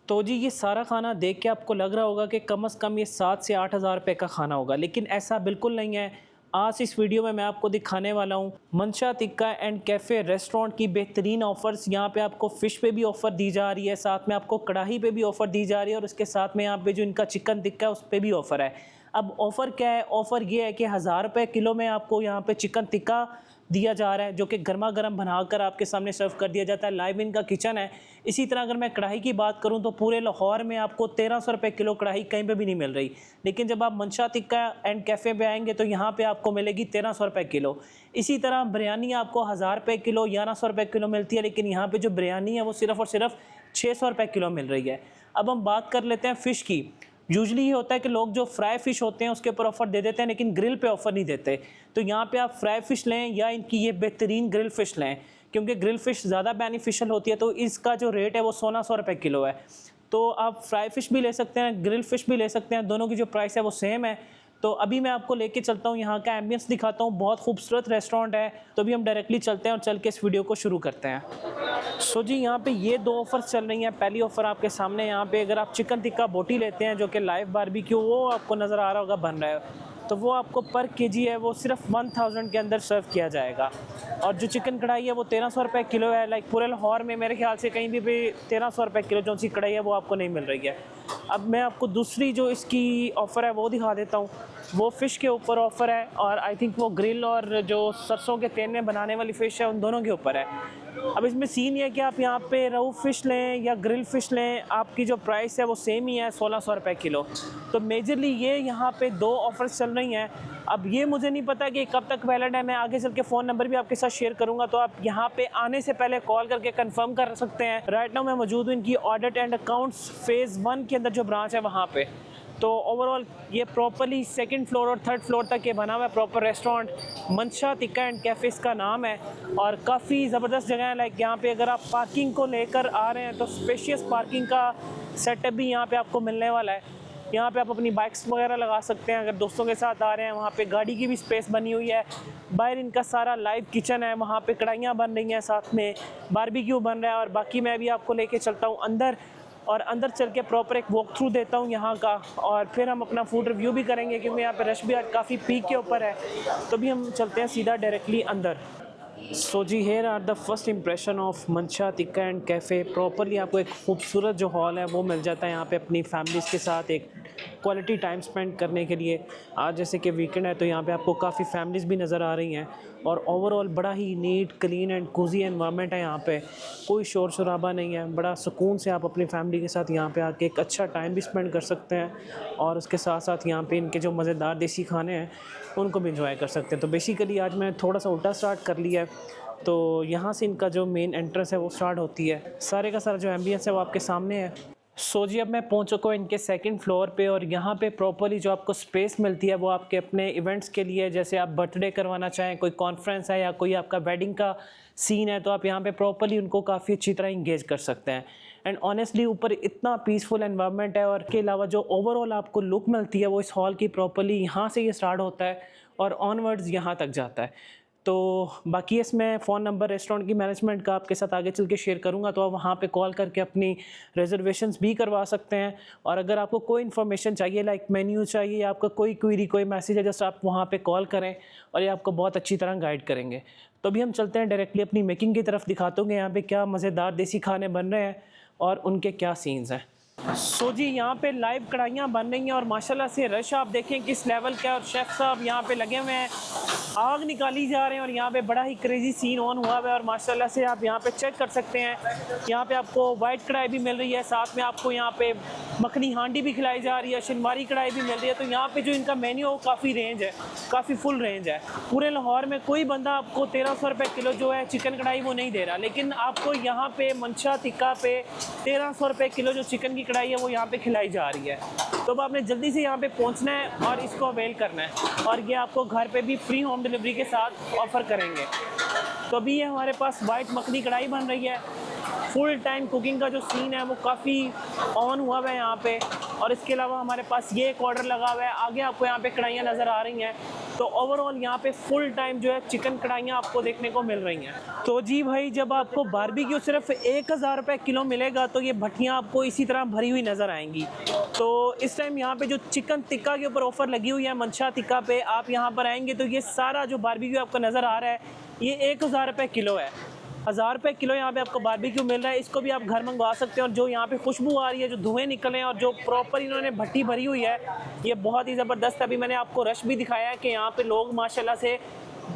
तो जी ये सारा खाना देख के आपको लग रहा होगा कि कम से कम ये 7 से 8 हज़ार रुपये का खाना होगा, लेकिन ऐसा बिल्कुल नहीं है। आज इस वीडियो में मैं आपको दिखाने वाला हूँ मंशा टिक्का एंड कैफ़े रेस्टोरेंट की बेहतरीन ऑफ़र्स। यहाँ पे आपको फ़िश पे भी ऑफ़र दी जा रही है, साथ में आपको कढ़ाई पे भी ऑफ़र दी जा रही है और उसके साथ में यहाँ पे जो इनका चिकन टिक्का है उस पर भी ऑफ़र है। अब ऑफ़र क्या है? ऑफ़र ये है कि 1000 रुपये किलो में आपको यहाँ पे चिकन टिक्का दिया जा रहा है, जो कि गर्मा गर्म बनाकर आपके सामने सर्व कर दिया जाता है। लाइव इनका किचन है। इसी तरह अगर मैं कढ़ाई की बात करूं तो पूरे लाहौर में आपको 1300 रुपये किलो कढ़ाई कहीं पे भी नहीं मिल रही, लेकिन जब आप मंशा टिक्का एंड कैफ़े पे आएंगे तो यहाँ पे आपको मिलेगी 1300 रुपये किलो। इसी तरह बिरयानी आपको 1000 रुपये किलो, 1100 रुपये किलो मिलती है, लेकिन यहाँ पर जो बिरयानी है वो सिर्फ़ और सिर्फ 600 रुपये किलो मिल रही है। अब हम बात कर लेते हैं फ़िश की। यूजली ये होता है कि लोग जो फ्राई फ़िश होते हैं उसके ऊपर ऑफ़र दे देते हैं, लेकिन ग्रिल पे ऑफ़र नहीं देते। तो यहाँ पे आप फ्राई फ़िश लें या इनकी ये बेहतरीन ग्रिल फ़िश लें, क्योंकि ग्रिल फ़िश ज़्यादा बेनिफिशियल होती है। तो इसका जो रेट है वो 1600 रुपये किलो है। तो आप फ्राई फ़िश भी ले सकते हैं, ग्रिल फ़िश भी ले सकते हैं, दोनों की जो प्राइस है वो सेम है। तो अभी मैं आपको लेके चलता हूँ, यहाँ का एम्बियंस दिखाता हूँ। बहुत खूबसूरत रेस्टोरेंट है। तो अभी हम डायरेक्टली चलते हैं और चल के इस वीडियो को शुरू करते हैं। सो जी यहाँ पे ये 2 ऑफ़र्स चल रही हैं। पहली ऑफ़र आपके सामने यहाँ पे अगर आप चिकन टिक्का बोटी लेते हैं, जो कि लाइव बारबेक्यू वो आपको नज़र आ रहा होगा बन रहा है, तो वो आपको पर केजी है वो सिर्फ 1000 के अंदर सर्व किया जाएगा। और जो चिकन कढ़ाई है वो 1300 रुपये किलो है। लाइक पूरे लाहौर में मेरे ख्याल से कहीं भी 1300 रुपये किलो जो सी कढ़ाई है वो आपको नहीं मिल रही है। अब मैं आपको दूसरी जो इसकी ऑफ़र है वो दिखा देता हूँ। वो फ़िश के ऊपर ऑफ़र है और आई थिंक वो ग्रिल और जो सरसों के तेल में बनाने वाली फ़िश है उन दोनों के ऊपर है। अब इसमें सीन ये है कि आप यहाँ पे रोहू फ़िश लें या ग्रिल फ़िश लें, आपकी जो प्राइस है वो सेम ही है, 1600 रुपये किलो। तो मेजरली ये यहाँ पे 2 ऑफ़र्स चल रही हैं। अब ये मुझे नहीं पता कि कब तक वैलिड है। मैं आगे चल के फ़ोन नंबर भी आपके साथ शेयर करूँगा, तो आप यहाँ पे आने से पहले कॉल करके कंफर्म कर सकते हैं। राइट नाउ मैं मौजूद हूँ इनकी ऑडिट एंड अकाउंट्स फ़ेज़ 1 के अंदर जो ब्रांच है वहाँ पे। तो ओवरऑल ये प्रॉपर्ली 2nd फ्लोर और 3rd फ्लोर तक ये बना हुआ है प्रॉपर रेस्टोरेंट। मंशा टिक्का एंड कैफ़े इसका नाम है और काफ़ी ज़बरदस्त जगह है। लाइक यहाँ पे अगर आप पार्किंग को लेकर आ रहे हैं तो स्पेशियस पार्किंग का सेटअप भी यहाँ पे आपको मिलने वाला है। यहाँ पे आप अपनी बाइक्स वगैरह लगा सकते हैं। अगर दोस्तों के साथ आ रहे हैं, वहाँ पे गाड़ी की भी स्पेस बनी हुई है। बाहर इनका सारा लाइव किचन है, वहाँ पे कढ़ाइयाँ बन रही हैं, साथ में बारबेक्यू बन रहा है। और बाकी मैं भी आपको लेके चलता हूँ अंदर और अंदर चल के प्रॉपर एक वॉक थ्रू देता हूँ यहाँ का, और फिर हम अपना फूड रिव्यू भी करेंगे, क्योंकि यहाँ पे रश भी आज काफ़ी पीक के ऊपर है। तो भी हम चलते हैं सीधा डायरेक्टली अंदर। सो जी here are the first impression of Mansha Tikka and cafe. Properly आपको एक खूबसूरत जो हॉल है वो मिल जाता है यहाँ पे अपनी फैमिलीज़ के साथ एक क्वालिटी टाइम स्पेंड करने के लिए। आज जैसे कि वीकेंड है तो यहाँ पे आपको काफ़ी फैमिलीज़ भी नज़र आ रही हैं और ओवरऑल बड़ा ही neat clean and cosy environment है। यहाँ पे कोई शोर शराबा नहीं है, बड़ा सुकून से आप अपनी फैमिली के साथ यहाँ पे आके एक अच्छा टाइम भी स्पेंड कर सकते हैं और उसके साथ साथ यहाँ पे इनके जो मज़ेदार देसी खाने हैं उनको भी इंजॉय कर सकते हैं। तो बेसिकली आज मैं थोड़ा सा उल्टा स्टार्ट कर लिया है। तो यहाँ से इनका जो मेन एंट्रेंस है वो स्टार्ट होती है। सारे का सारा जो एम्बियंस है वो आपके सामने है। सो जी अब मैं पहुँच चुका हूँ इनके 2nd फ्लोर पे और यहाँ पे प्रॉपर्ली जो आपको स्पेस मिलती है वो आपके अपने इवेंट्स के लिए, जैसे आप बर्थडे करवाना चाहें, कोई कॉन्फ्रेंस है या कोई आपका वेडिंग का सीन है, तो आप यहाँ पे प्रॉपर्ली उनको काफ़ी अच्छी तरह इंगेज कर सकते हैं। एंड ऑनेस्टली ऊपर इतना पीसफुल एनवायरनमेंट है और के अलावा जो ओवरऑल आपको लुक मिलती है वो इस हॉल की प्रॉपर्ली यहाँ से ये स्टार्ट होता है और ऑनवर्ड्स यहाँ तक जाता है। तो बाकी इसमें फ़ोन नंबर रेस्टोरेंट की मैनेजमेंट का आपके साथ आगे चल के शेयर करूंगा, तो आप वहाँ पे कॉल करके अपनी रिजर्वेशंस भी करवा सकते हैं। और अगर आपको कोई इन्फॉर्मेशन चाहिए, लाइक मेन्यू चाहिए, आपका कोई क्वेरी कोई मैसेज है, जस्ट आप वहाँ पे कॉल करें और ये आपको बहुत अच्छी तरह गाइड करेंगे। तो अभी हम चलते हैं डायरेक्टली अपनी मेकिंग की तरफ, दिखाते होंगे यहाँ पर क्या मज़ेदार देसी खाने बन रहे हैं और उनके क्या सीन्स हैं। सो जी यहाँ पे लाइव कढ़ाइयाँ बन रही हैं और माशाल्लाह से रश आप देखें किस लेवल का, और शेफ़ साहब यहाँ पे लगे हुए हैं, आग निकाली जा रहे हैं और यहाँ पे बड़ा ही क्रेजी सीन ऑन हुआ है। और माशाल्लाह से आप यहाँ पे चेक कर सकते हैं, यहाँ पे आपको वाइट कढ़ाई भी मिल रही है, साथ में आपको यहाँ पे मखनी हांडी भी खिलाई जा रही है, शिनवारी कढ़ाई भी मिल रही है। तो यहाँ पे जो इनका मेन्यू है काफ़ी रेंज है, काफ़ी फुल रेंज है। पूरे लाहौर में कोई बंदा आपको 1300 रुपये किलो जो है चिकन कढ़ाई वो नहीं दे रहा, लेकिन आपको यहाँ पे मंशा टिक्का पे 1300 रुपये किलो जो चिकन की कढ़ाई है वो यहाँ पे खिलाई जा रही है। तो अब आपने जल्दी से यहाँ पे पहुँचना है और इसको अवेल करना है, और ये आपको घर पे भी फ्री होम डिलीवरी के साथ ऑफ़र करेंगे। तो अभी ये हमारे पास वाइट मखनी कढ़ाई बन रही है। फुल टाइम कुकिंग का जो सीन है वो काफ़ी ऑन हुआ है यहाँ पे। और इसके अलावा हमारे पास ये एक ऑर्डर लगा हुआ है, आगे आपको यहाँ पे कढ़ाइयाँ नज़र आ रही हैं। तो ओवरऑल यहाँ पे फुल टाइम जो है चिकन कढ़ाइयाँ आपको देखने को मिल रही हैं। तो जी भाई, जब आपको बारबेक्यू सिर्फ 1000 रुपये किलो मिलेगा तो ये भट्टियाँ आपको इसी तरह भरी हुई नज़र आएंगी। तो इस टाइम यहाँ पे जो चिकन टिक्का के ऊपर ऑफ़र लगी हुई है, मंशा टिक्का पे आप यहाँ पर आएंगे तो ये सारा जो बारबेक्यू आपको नज़र आ रहा है ये 1000 रुपये किलो है। 1000 रुपये किलो यहाँ पे आपको बारबेक्यू मिल रहा है। इसको भी आप घर मंगवा सकते हैं। और जो यहाँ पे खुशबू आ रही है, जो धुएं निकल रहे हैं और जो प्रॉपर इन्होंने भट्टी भरी हुई है, ये बहुत ही ज़बरदस्त। अभी मैंने आपको रश भी दिखाया है कि यहाँ पे लोग माशाल्लाह से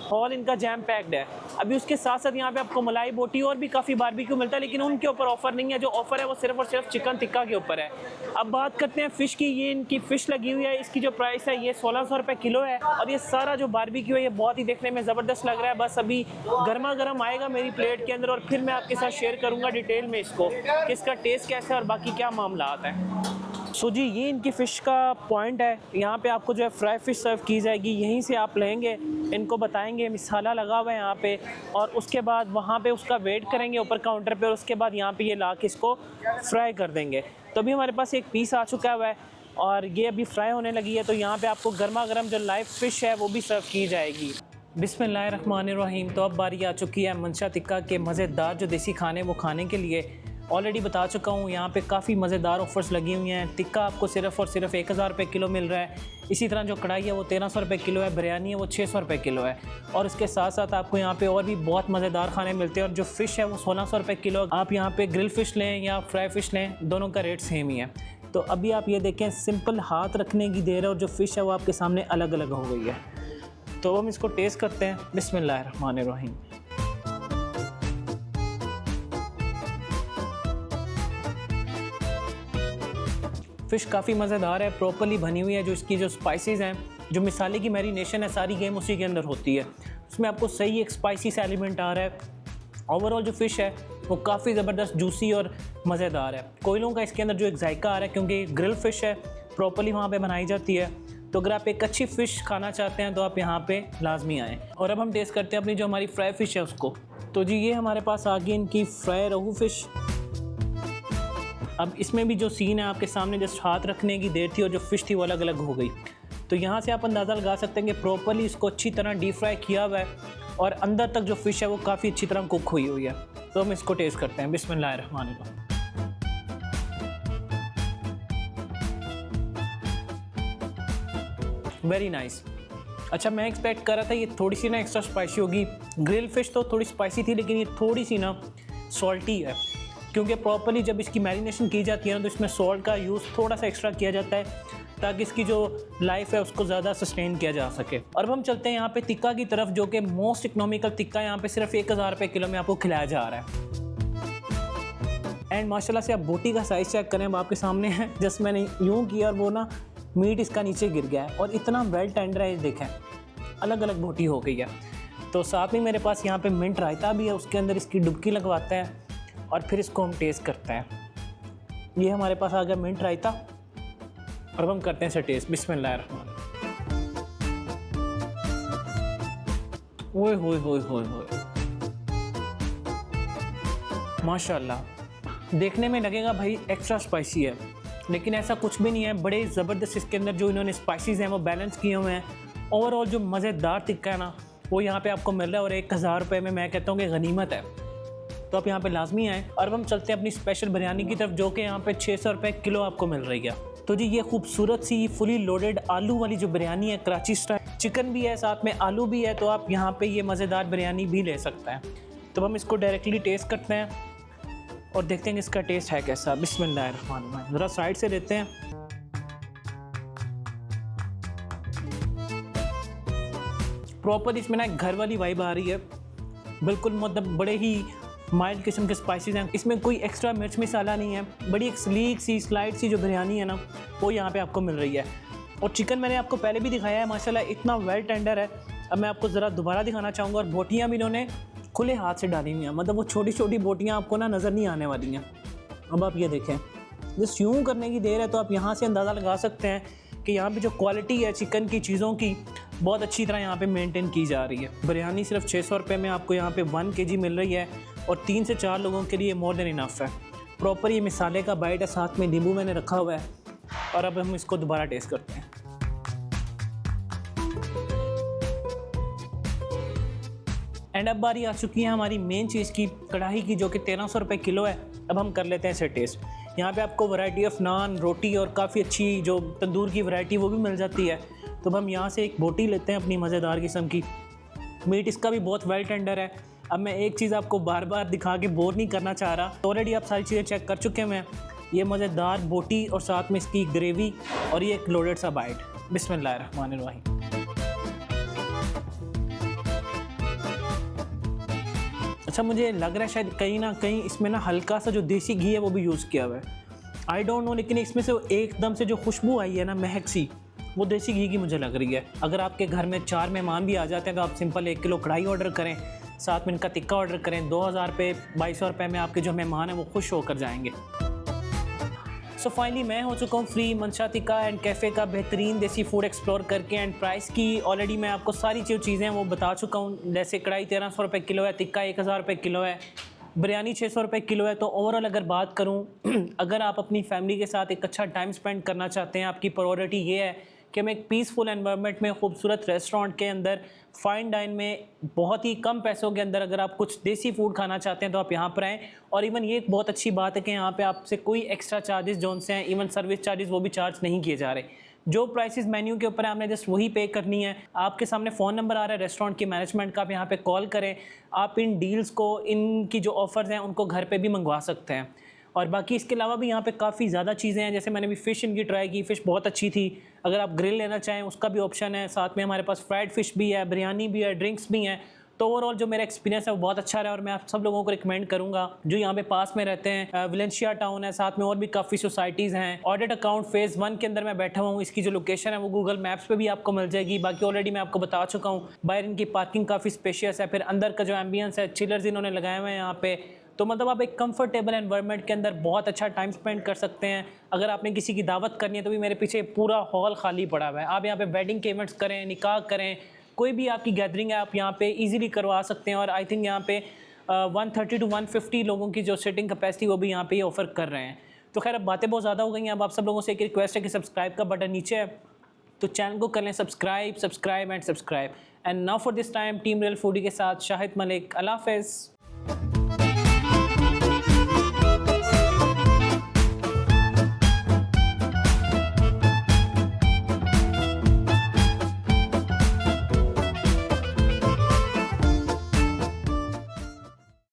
हॉल इनका जैम पैक्ड है। अभी उसके साथ साथ यहाँ पे आपको मलाई बोटी और भी काफ़ी बारबेक्यू मिलता है, लेकिन उनके ऊपर ऑफ़र नहीं है। जो ऑफ़र है वो सिर्फ और सिर्फ चिकन टिक्का के ऊपर है। अब बात करते हैं फ़िश की। ये इनकी फ़िश लगी हुई है, इसकी जो प्राइस है ये 1600 रुपये किलो है। और ये सारा जो बारबेक्यू है ये बहुत ही देखने में ज़बरदस्त लग रहा है। बस अभी गर्मा गर्म आएगा मेरी प्लेट के अंदर और फिर मैं आपके साथ शेयर करूँगा डिटेल में इसको कि इसका टेस्ट कैसा है और बाकी क्या मामला आता है। सो जी, ये इनकी फ़िश का पॉइंट है। यहाँ पे आपको जो है फ्राई फ़िश सर्व की जाएगी। यहीं से आप लेंगे, इनको बताएंगे मिसाला लगा हुआ है यहाँ पे, और उसके बाद वहाँ पे उसका वेट करेंगे ऊपर काउंटर पे, और उसके बाद यहाँ पे ये ला के इसको फ्राई कर देंगे। तो अभी हमारे पास एक पीस आ चुका हुआ है और ये अभी फ्राई होने लगी है। तो यहाँ पे आपको गर्मा गर्म जो लाइव फ़िश है वो भी सर्व की जाएगी। बिस्मिल्लाहिर्रहमानिर्रहीम। तो अब बारी आ चुकी है मंशा टिक्का के मज़ेदार जो देसी खाने वो खाने के लिए। ऑलरेडी बता चुका हूँ, यहाँ पे काफ़ी मज़ेदार ऑफ़र्स लगी हुई हैं। टिक्का आपको सिर्फ़ और सिर्फ 1000 रुपये किलो मिल रहा है। इसी तरह जो कढ़ाई है वो 1300 रुपये किलो है, बिरयानी है वो 600 रुपये किलो है। और इसके साथ साथ आपको यहाँ पे और भी बहुत मज़ेदार खाने मिलते हैं। और जो फ़िश है वो 1600 रुपये किलो। आप यहाँ पे ग्रिल फ़िश लें या फ्राई फ़िश लें, दोनों का रेट सेम ही है। तो अभी आप ये देखें, सिंपल हाथ रखने की देर है और जो फ़िश है वो आपके सामने अलग अलग हो गई है। तो हम इसको टेस्ट करते हैं। बिस्मिल्लाहिर्रहमानिर्रहीम। फ़िश काफ़ी मज़ेदार है, प्रॉपर्ली बनी हुई है। जो इसकी जो स्पाइसेस हैं, जो मिसाले की मैरिनेशन है, सारी गेम उसी के अंदर होती है। उसमें आपको सही एक स्पाइसी सा एलिमेंट आ रहा है। ओवरऑल जो फ़िश है वो काफ़ी ज़बरदस्त जूसी और मज़ेदार है। कोयलों का इसके अंदर जो एक जायका आ रहा है, क्योंकि ग्रिल फ़िश है, प्रॉपर्ली वहाँ पे बनाई जाती है। तो अगर आप एक अच्छी फ़िश खाना चाहते हैं तो आप यहाँ पे लाजमी आएँ। और अब हम टेस्ट करते हैं अपनी जो हमारी फ्राई फ़िश है उसको। तो जी, ये हमारे पास आ गई इनकी फ्राई रोहू फ़िश। अब इसमें भी जो सीन है आपके सामने, जस्ट हाथ रखने की देर थी और जो फ़िश थी वो अलग अलग हो गई। तो यहाँ से आप अंदाज़ा लगा सकते हैं कि प्रॉपर्ली इसको अच्छी तरह डीप फ्राई किया हुआ है और अंदर तक जो फ़िश है वो काफ़ी अच्छी तरह कुक हुई है। तो हम इसको टेस्ट करते हैं। बिस्मिल्लाहिर्रहमानिर्रहीम। Very nice. अच्छा, मैं एक्सपेक्ट कर रहा था ये थोड़ी सी ना एक्स्ट्रा स्पाइसी होगी। ग्रिल फ़िश तो थोड़ी स्पाइसी थी, लेकिन ये थोड़ी सी ना सॉल्टी है, क्योंकि प्रॉपर्ली जब इसकी मैरिनेशन की जाती है ना तो इसमें सॉल्ट का यूज़ थोड़ा सा एक्स्ट्रा किया जाता है ताकि इसकी जो लाइफ है उसको ज़्यादा सस्टेन किया जा सके। और अब हम चलते हैं यहाँ पे टिक्का की तरफ, जो कि मोस्ट इकोनॉमिकल टिक्का यहाँ पे सिर्फ 1000 रुपये किलो में आपको खिलाया जा रहा है। एंड माशाल्लाह से आप बोटी का साइज़ चेक करें, अब आपके सामने है। जस्ट मैंने यूँ किया और वो ना मीट इसका नीचे गिर गया है और इतना वेल टेंडर है, देखें अलग अलग बोटी हो गई है। तो साथ में मेरे पास यहाँ पे मिंट रायता भी है, उसके अंदर इसकी डुबकी लगवाते हैं और फिर इसको हम टेस्ट करते हैं। ये हमारे पास आ गया मिंट रायता और अब हम करते हैं इसे टेस्ट। बिस्मिल्लाहिर्रहमानिर्रहीम। ओए होए होए होए होए, माशाल्लाह। देखने में लगेगा भाई एक्स्ट्रा स्पाइसी है, लेकिन ऐसा कुछ भी नहीं है। बड़े ज़बरदस्त इसके अंदर जो इन्होंने स्पाइसीज़ हैं वो बैलेंस किए हुए हैं। ओवरऑल जो मज़ेदार टिक्का है ना वो यहाँ पे आपको मिल रहा है और 1000 रुपये में मैं कहता हूँ कि गनीमत है। तो आप यहाँ पे लाजमी आएँ। और अब हम चलते हैं अपनी स्पेशल बिरयानी की तरफ, जो कि यहाँ पे 600 रुपये किलो आपको मिल रही है। तो जी, ये खूबसूरत सी फुली लोडेड आलू वाली जो बिरयानी है, कराची स्टाइल, चिकन भी है साथ में आलू भी है। तो आप यहाँ पे ये मज़ेदार बिरयानी भी ले सकते हैं। तो हम इसको डायरेक्टली टेस्ट करते हैं और देखते हैं कि इसका टेस्ट है कैसा। बिस्मिल्लाहिर्रहमानिर्रहीम। ज़रा साइड से लेते हैं। प्रॉपर इसमें ना घर वाली वाइब आ रही है, बिल्कुल मतलब बड़े ही माइल्ड किस्म के स्पाइसेस हैं। इसमें कोई एक्स्ट्रा मिर्च मसाला नहीं है। बड़ी एक स्लीक सी स्लाइड सी जो बिरयानी है ना वो यहाँ पे आपको मिल रही है। और चिकन मैंने आपको पहले भी दिखाया है, माशाल्लाह इतना वेल टेंडर है। अब मैं आपको ज़रा दोबारा दिखाना चाहूँगा। और बोटियाँ भी इन्होंने खुले हाथ से डाली हुई हैं, मतलब वो छोटी छोटी बोटियाँ आपको ना नज़र नहीं आने वाली हैं। अब आप ये देखें, जस्ट यूँ करने की देर है। तो आप यहाँ से अंदाज़ा लगा सकते हैं कि यहाँ पे जो क्वालिटी है चिकन की चीज़ों की बहुत अच्छी तरह यहाँ पे मेंटेन की जा रही है। बिरयानी सिर्फ 600 रुपये में आपको यहाँ पे 1 kg मिल रही है और 3 से 4 लोगों के लिए मोर देन इनफ है। प्रॉपर ये मिसाले का बाइट है, साथ में नींबू मैंने रखा हुआ है। और अब हम इसको दोबारा टेस्ट करते हैं। एंड अब बारी आ चुकी है हमारी मेन चीज़ की, कढ़ाई की, जो कि 1300 रुपये किलो है। अब हम कर लेते हैं इसे टेस्ट। यहाँ पे आपको वैरायटी ऑफ नान, रोटी और काफ़ी अच्छी जो तंदूर की वैरायटी वो भी मिल जाती है। तो अब हम यहाँ से एक बोटी लेते हैं अपनी मज़ेदार किस्म की। मीट इसका भी बहुत वेल टेंडर है। अब मैं एक चीज़ आपको बार बार दिखा के बोर नहीं करना चाह रहा, तो ऑलरेडी आप सारी चीज़ें चेक कर चुके हैं। ये मज़ेदार बोटी और साथ में इसकी ग्रेवी और ये एक लोडेड सा बाइट। बिस्मिल्लाहिर्रहमानिर्रहीम। अच्छा, मुझे लग रहा है शायद कहीं ना कहीं इसमें ना हल्का सा जो देसी घी है वो भी यूज़ किया हुआ है। आई डोंट नो, लेकिन इसमें से एकदम से जो खुशबू आई है ना, महक सी, वो देसी घी की मुझे लग रही है। अगर आपके घर में 4 मेहमान भी आ जाते हैं तो आप सिंपल 1 किलो कढ़ाई ऑर्डर करें, साथ में इनका टिक्का ऑर्डर करें। 2000 रुपये 2200 रुपये में आपके जो मेहमान हैं वो खुश होकर जाएंगे। सो फाइनली मैं हो चुका हूँ फ्री मंशा टिक्का एंड कैफ़े का बेहतरीन देसी फूड एक्सप्लोर करके। एंड प्राइस की ऑलरेडी मैं आपको सारी जो चीज़ें हैं वो बता चुका हूँ। जैसे कढ़ाई 1300 रुपये किलो है, टिक्का 1000 रुपये किलो है, बिरयानी 600 रुपये किलो है। तो ओवरऑल अगर बात करूँ अगर आप अपनी फैमिली के साथ एक अच्छा टाइम स्पेंड करना चाहते हैं, आपकी प्रायोरिटी ये है कि हम एक पीसफुल एनवायरनमेंट में खूबसूरत रेस्टोरेंट के अंदर फ़ाइन डाइन में बहुत ही कम पैसों के अंदर अगर आप कुछ देसी फूड खाना चाहते हैं तो आप यहाँ पर आएँ। और इवन ये एक बहुत अच्छी बात है कि यहाँ पे आपसे कोई एक्स्ट्रा चार्जेस जो उनसे हैं, इवन सर्विस चार्जेस वो भी चार्ज नहीं किए जा रहे। जो प्राइसेस मेन्यू के ऊपर है आपने जस्ट वही पे करनी है। आपके सामने फ़ोन नंबर आ रहा है रेस्टोरेंट की मैनेजमेंट का, आप यहाँ पे कॉल करें। आप इन डील्स को, इनकी जो ऑफ़र्स हैं उनको घर पे भी मंगवा सकते हैं। और बाकी इसके अलावा भी यहाँ पे काफ़ी ज़्यादा चीज़ें हैं। जैसे मैंने भी फ़िश इनकी ट्राई की, फ़िश बहुत अच्छी थी। अगर आप ग्रिल लेना चाहें उसका भी ऑप्शन है। साथ में हमारे पास फ्राइड फ़िश भी है, बिरयानी भी है, ड्रिंक्स भी हैं। तो ओवरऑल जो मेरा एक्सपीरियंस है वो बहुत अच्छा रहा और मैं आप सब लोगों को रिकमेंड करूँगा जो यहाँ पे पास में रहते हैं। वेलेंशिया टाउन है, साथ में और भी काफ़ी सोसाइटीज़ हैं। ऑडिट अकाउंट फ़ेज़ 1 के अंदर मैं बैठा हुआ हूँ। इसकी जो लोकेशन है वो गूगल मैप्स पे भी आपको मिल जाएगी। बाकी ऑलरेडी मैं आपको बता चुका हूँ। बाहर इनकी पार्किंग काफ़ी स्पेशियस है, फिर अंदर का जो एम्बियंस है, चिलर्स इन्होंने लगाए हुए हैं यहाँ पे। तो मतलब आप एक कंफर्टेबल एनवायरनमेंट के अंदर बहुत अच्छा टाइम स्पेंड कर सकते हैं। अगर आपने किसी की दावत करनी है तो भी मेरे पीछे पूरा हॉल खाली पड़ा हुआ है। आप यहाँ पे वेडिंग के इवेंट्स करें, निकाह करें, कोई भी आपकी गैदरिंग है आप यहाँ पे इजीली करवा सकते हैं। और आई थिंक यहाँ पे 130 to 150 लोगों की जो सिटिंग कैपेसिटी वो भी यहाँ पे ऑफ़र कर रहे हैं। तो खैर अब बातें बहुत ज़्यादा हो गई हैं। अब आप सब लोगों से एक रिक्वेस्ट है कि सब्सक्राइब का बटन नीचे है तो चैनल को कर लें subscribe and now for this time team real foodie के साथ शाहिद मलिक। अल्लाह हाफ़िज़।